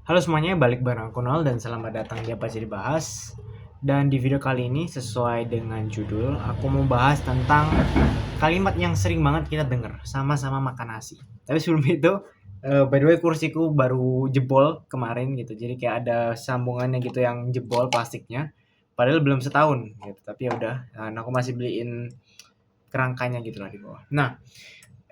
Halo semuanya, balik bareng aku Nol dan selamat datang di Apa Jadi Bahas. Dan di video kali ini sesuai dengan judul, aku mau bahas tentang kalimat yang sering banget kita dengar, sama-sama makan nasi. Tapi sebelum itu, by the way kursiku baru jebol kemarin gitu. Jadi kayak ada sambungannya gitu yang jebol plastiknya. Padahal belum setahun gitu. Tapi ya udah, dan aku masih beliin kerangkanya gitu lah di bawah. Nah,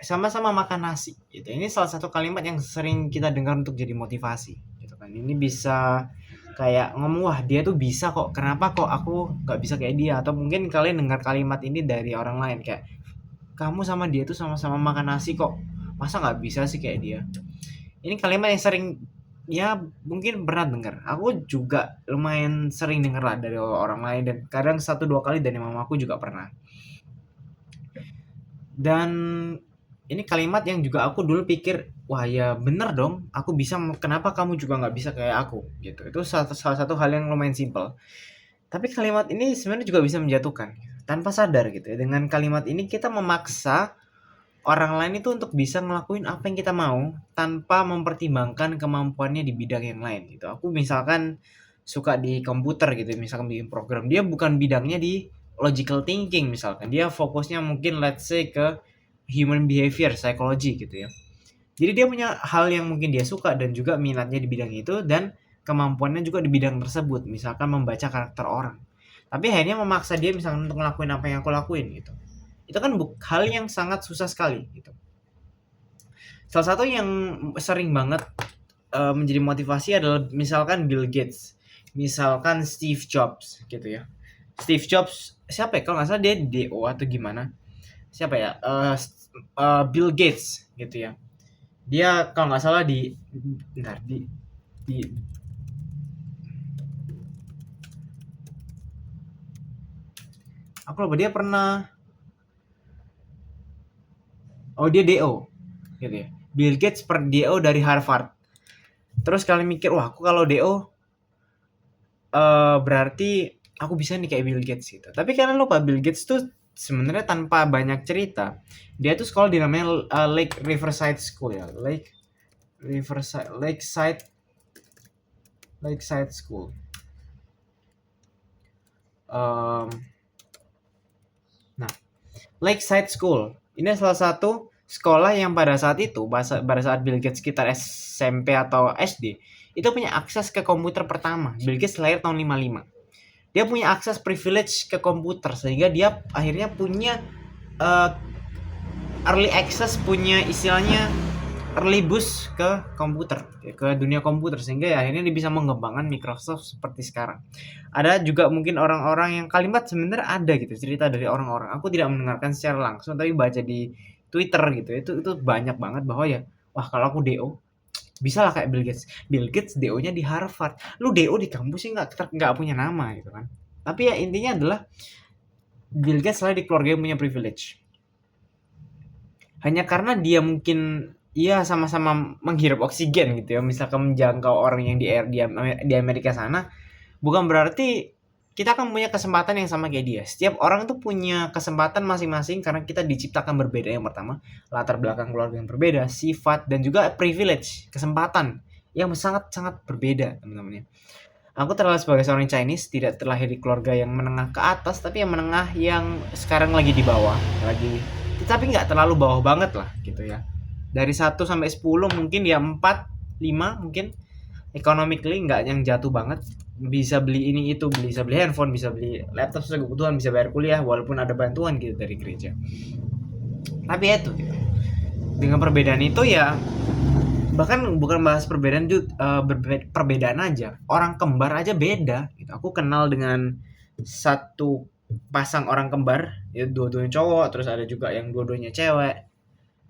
sama-sama makan nasi gitu. Ini salah satu kalimat yang sering kita dengar untuk jadi motivasi gitu kan. Ini bisa kayak ngomong, wah dia tuh bisa kok, kenapa kok aku nggak bisa kayak dia? Atau mungkin kalian dengar kalimat ini dari orang lain kayak, kamu sama dia tuh sama-sama makan nasi kok, masa nggak bisa sih kayak dia? Ini kalimat yang sering ya mungkin pernah dengar. Aku juga lumayan sering dengar lah dari orang lain, dan kadang satu dua kali dari mamaku juga pernah. Dan ini kalimat yang juga aku dulu pikir, wah ya bener dong, aku bisa, kenapa kamu juga nggak bisa kayak aku gitu. Itu salah satu hal yang lumayan simpel. Tapi kalimat ini sebenarnya juga bisa menjatuhkan tanpa sadar gitu ya. Dengan kalimat ini kita memaksa orang lain itu untuk bisa ngelakuin apa yang kita mau tanpa mempertimbangkan kemampuannya di bidang yang lain gitu. Aku misalkan suka di komputer gitu, misalkan bikin program, dia bukan bidangnya di logical thinking misalkan. Dia fokusnya mungkin let's say ke human behavior, psychology gitu ya. Jadi dia punya hal yang mungkin dia suka dan juga minatnya di bidang itu, dan kemampuannya juga di bidang tersebut, misalkan membaca karakter orang. Tapi akhirnya memaksa dia misalkan untuk ngelakuin apa yang aku lakuin gitu. Itu kan hal yang sangat susah sekali gitu. Salah satu yang sering banget menjadi motivasi adalah misalkan Bill Gates, misalkan Steve Jobs gitu ya. Steve Jobs siapa ya? Kalau nggak salah dia DO atau gimana? Siapa ya? Bill Gates gitu ya. Dia kalau nggak salah bentar, di aku lupa, dia pernah, oh dia DO gitu ya. Bill Gates per DO dari Harvard. Terus kalian mikir, wah aku kalau DO berarti aku bisa nih kayak Bill Gates gitu. Tapi kalian lupa Bill Gates tuh sebenarnya tanpa banyak cerita, dia tuh sekolah di namanya Lake Riverside School ya. Lakeside School. Um, nah, Lakeside School ini salah satu sekolah yang pada saat itu, pada saat Bill Gates sekitar SMP atau SD, itu punya akses ke komputer pertama. Bill Gates lahir tahun 55. Dia punya akses privilege ke komputer sehingga dia akhirnya punya uh, early access, punya istilahnya early boost ke komputer, ke dunia komputer, sehingga ya akhirnya dia bisa mengembangkan Microsoft seperti sekarang. Ada juga mungkin orang-orang yang kalimat sebenarnya ada gitu cerita dari orang-orang. Aku tidak mendengarkan secara langsung tapi baca di Twitter gitu. Itu banyak banget bahwa ya, wah kalau aku DO bisa lah kayak Bill Gates. Bill Gates DO-nya di Harvard. Lu DO di kampus sih nggak punya nama gitu kan. Tapi ya intinya adalah Bill Gates lah di keluarga yang punya privilege. Hanya karena dia mungkin iya sama-sama menghirup oksigen gitu ya, misalkan menjangkau orang yang di Amerika sana, bukan berarti kita akan punya kesempatan yang sama kayak dia. Setiap orang tuh punya kesempatan masing-masing karena kita diciptakan berbeda. Yang pertama, latar belakang keluarga yang berbeda, sifat dan juga privilege, kesempatan yang sangat-sangat berbeda, teman-teman ya. Aku terlahir sebagai seorang Chinese, tidak terlahir di keluarga yang menengah ke atas, tapi yang menengah yang sekarang lagi di bawah, tapi nggak terlalu bawah banget lah gitu ya. Dari 1 sampai 10 mungkin ya 4, 5 mungkin, economically nggak yang jatuh banget, bisa beli ini itu, bisa beli handphone, bisa beli laptop sesuai kebutuhan, bisa bayar kuliah walaupun ada bantuan gitu dari gereja. Tapi ya itu gitu. Dengan perbedaan itu ya, bahkan bukan bahas perbedaan perbedaan aja, orang kembar aja beda gitu. Aku kenal dengan satu pasang orang kembar ya, dua-duanya cowok, terus ada juga yang dua-duanya cewek,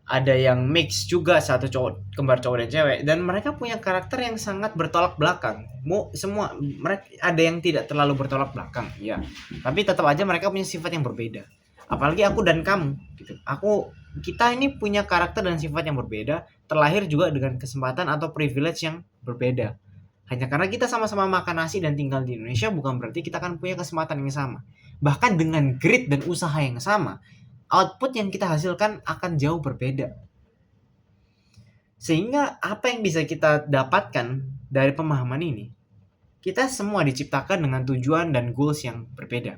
ada yang mix juga, satu cowok kembar cowok dan cewek, dan mereka punya karakter yang sangat bertolak belakang. Semua mereka ada yang tidak terlalu bertolak belakang ya, tapi tetap aja mereka punya sifat yang berbeda. Apalagi aku dan kamu gitu. Kita ini punya karakter dan sifat yang berbeda, terlahir juga dengan kesempatan atau privilege yang berbeda. Hanya karena kita sama-sama makan nasi dan tinggal di Indonesia bukan berarti kita akan punya kesempatan yang sama. Bahkan dengan grit dan usaha yang sama, output yang kita hasilkan akan jauh berbeda. Sehingga apa yang bisa kita dapatkan dari pemahaman ini, kita semua diciptakan dengan tujuan dan goals yang berbeda.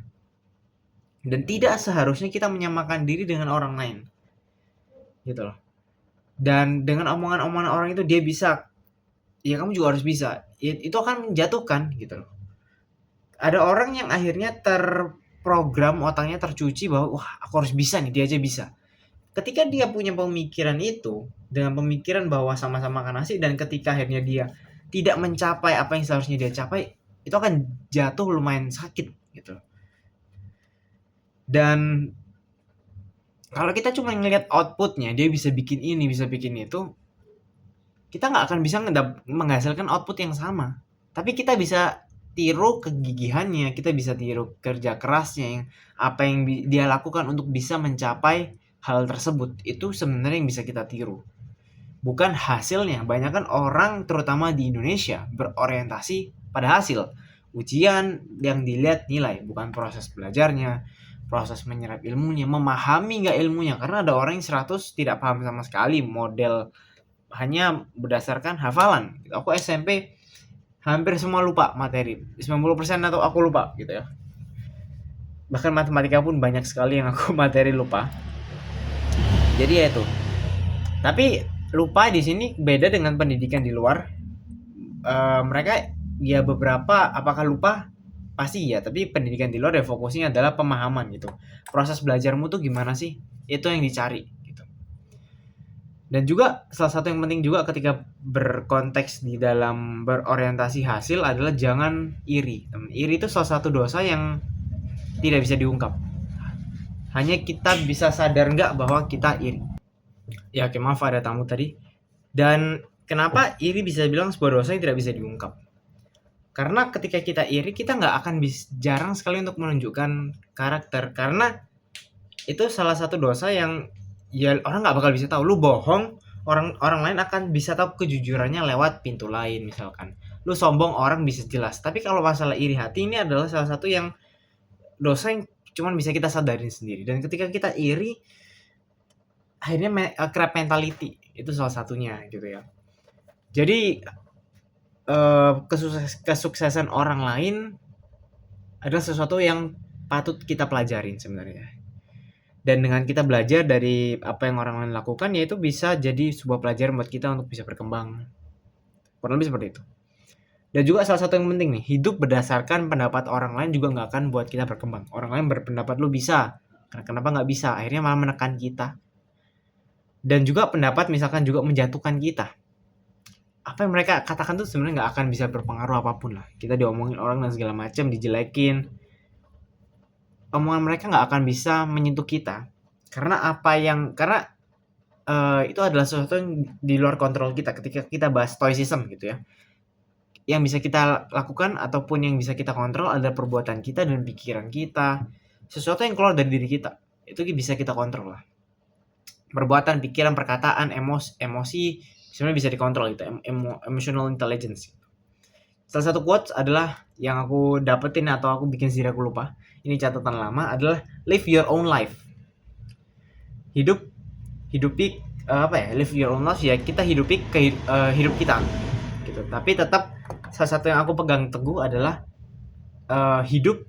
Dan tidak seharusnya kita menyamakan diri dengan orang lain. Gitu loh. Dan dengan omongan-omongan orang itu dia bisa, ya kamu juga harus bisa. Itu akan menjatuhkan gitu loh. Ada orang yang akhirnya terprogram, otaknya tercuci bahwa wah aku harus bisa nih, dia aja bisa. Ketika dia punya pemikiran itu, dengan pemikiran bahwa sama-sama akan asik, dan ketika akhirnya dia tidak mencapai apa yang seharusnya dia capai, itu akan jatuh lumayan sakit gitu. Dan kalau kita cuma ngelihat outputnya, dia bisa bikin ini, bisa bikin itu, kita nggak akan bisa menghasilkan output yang sama. Tapi kita bisa tiru kegigihannya, kita bisa tiru kerja kerasnya, yang apa yang dia lakukan untuk bisa mencapai hal tersebut. Itu sebenarnya yang bisa kita tiru, bukan hasilnya. Banyak kan orang, terutama di Indonesia, berorientasi pada hasil. Ujian yang dilihat nilai, bukan proses belajarnya, proses menyerap ilmunya, memahami nggak ilmunya. Karena ada orang yang 100 tidak paham sama sekali, model hanya berdasarkan hafalan. Aku SMP hampir semua lupa materi, 90% atau aku lupa gitu ya. Bahkan matematika pun banyak sekali yang aku materi lupa. Jadi ya itu. Tapi lupa di sini beda dengan pendidikan di luar. Mereka ya beberapa, apakah lupa? Pasti ya, tapi pendidikan di luar ya fokusnya adalah pemahaman gitu. Proses belajarmu tuh gimana sih? Itu yang dicari gitu. Dan juga salah satu yang penting juga ketika berkonteks di dalam berorientasi hasil adalah jangan iri. Iri itu salah satu dosa yang tidak bisa diungkap. Hanya kita bisa sadar nggak bahwa kita iri. Ya, maaf ada tamu tadi. Dan kenapa iri bisa bilang sebuah dosa yang tidak bisa diungkap? Karena ketika kita iri, kita nggak akan jarang sekali untuk menunjukkan karakter. Karena itu salah satu dosa yang ya orang nggak bakal bisa tahu. Lu bohong, orang lain akan bisa tahu kejujurannya lewat pintu lain misalkan. Lu sombong, orang bisa jelas. Tapi kalau masalah iri hati, ini adalah salah satu yang dosa yang cuman bisa kita sadarin sendiri. Dan ketika kita iri, akhirnya crab mentality itu salah satunya gitu ya. Jadi kesuksesan orang lain adalah sesuatu yang patut kita pelajarin sebenarnya. Dan dengan kita belajar dari apa yang orang lain lakukan, ya itu bisa jadi sebuah pelajaran buat kita untuk bisa berkembang. Kurang lebih seperti itu. Dan juga salah satu yang penting nih, hidup berdasarkan pendapat orang lain juga nggak akan buat kita berkembang. Orang lain berpendapat lu bisa, kenapa nggak bisa? Akhirnya malah menekan kita. Dan juga pendapat misalkan juga menjatuhkan kita. Apa yang mereka katakan tuh sebenarnya nggak akan bisa berpengaruh apapun lah. Kita diomongin orang dan segala macam, dijelekin. Omongan mereka nggak akan bisa menyentuh kita. Karena itu adalah sesuatu yang di luar kontrol kita. Ketika kita bahas stoicism gitu ya, yang bisa kita lakukan ataupun yang bisa kita kontrol adalah perbuatan kita dan pikiran kita. Sesuatu yang keluar dari diri kita, itu bisa kita kontrol lah. Perbuatan, pikiran, perkataan, emosi sebenarnya bisa dikontrol itu, emotional intelligence. Salah satu quotes adalah yang aku dapetin atau aku bikin sendiri, aku lupa. Ini catatan lama, adalah live your own life. Live your own life ya, kita hidup kita gitu. Tapi tetap salah satu yang aku pegang teguh adalah hidup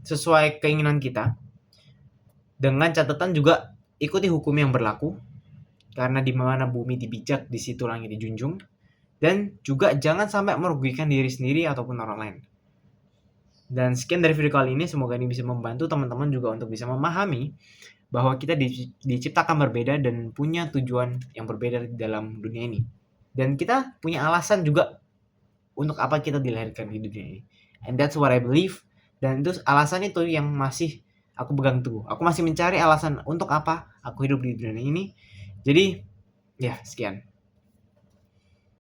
sesuai keinginan kita, dengan catatan juga ikuti hukum yang berlaku, karena di mana bumi dipijak, di situ langit dijunjung. Dan juga jangan sampai merugikan diri sendiri ataupun orang lain. Dan sekian dari video kali ini, semoga ini bisa membantu teman-teman juga untuk bisa memahami bahwa kita diciptakan berbeda dan punya tujuan yang berbeda di dalam dunia ini. Dan kita punya alasan juga untuk apa kita dilahirkan di dunia ini. And that's what I believe. Dan itu alasan itu yang masih aku pegang teguh. Aku masih mencari alasan untuk apa aku hidup di dunia ini. Jadi, ya sekian.